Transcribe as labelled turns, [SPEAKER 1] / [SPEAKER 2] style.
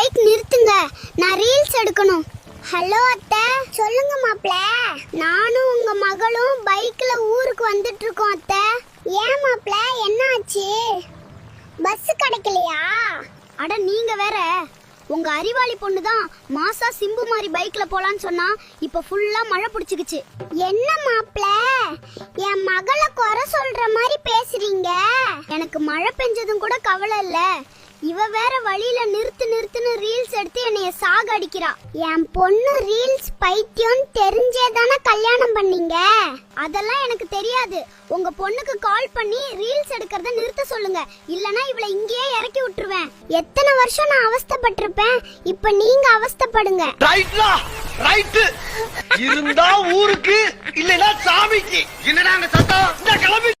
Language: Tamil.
[SPEAKER 1] பைக் நிறுத்துங்க, நான் ரீல்ஸ் எடுக்கணும். ஹலோ அத்தை. சொல்லுங்க மாப்ள. நானும் உங்க மகளும் பைக்ல ஊருக்கு வந்துட்டு இருக்கோம் அத்தை. ஏன் மாப்ள, என்ன ஆச்சு? பஸ் கிடைக்கலையா? அட நீங்க வேற, உங்க அறிவாளி பொண்ணு தான் மாசா சிம்பு மாதிரி பைக்ல போலான்னு சொன்னா இப்ப ஃபுல்லா மழை பிடிச்சிக்கிச்சு. என்ன மாப்ள, என் மகளை குறை சொல்ற மாதிரி பேசுறீங்க? எனக்கு மழை பெஞ்சதும் கூட கவலை இல்ல, இவ வேற வழியில நிறுத்துன்னு ரீல்ஸ் எடுத்து என்னைய சாக அடிக்கிறா. என் பொண்ணு ரீல்ஸ் பைத்தியம் தெரிஞ்சேதானே கல்யாணம் பண்ணீங்க. அதெல்லாம் எனக்கு தெரியாது. உங்க பொண்ணுக்கு கால் பண்ணி ரீல்ஸ் எடுக்கிறத நிறுத்த சொல்லுங்க, இல்லனா இவளை இங்கேயே இறக்கி விட்டுருவேன். எத்தனை வருஷம் நான் அவஸ்தைப்பட்டிருப்பேன், இப்ப நீங்க அவஸ்தைப்படுங்க.
[SPEAKER 2] ரைட் இருந்தா ஊருக்கு இல்லனா சாமிக்கு. என்னடா அங்க சத்தம்? இந்த கிளம்பி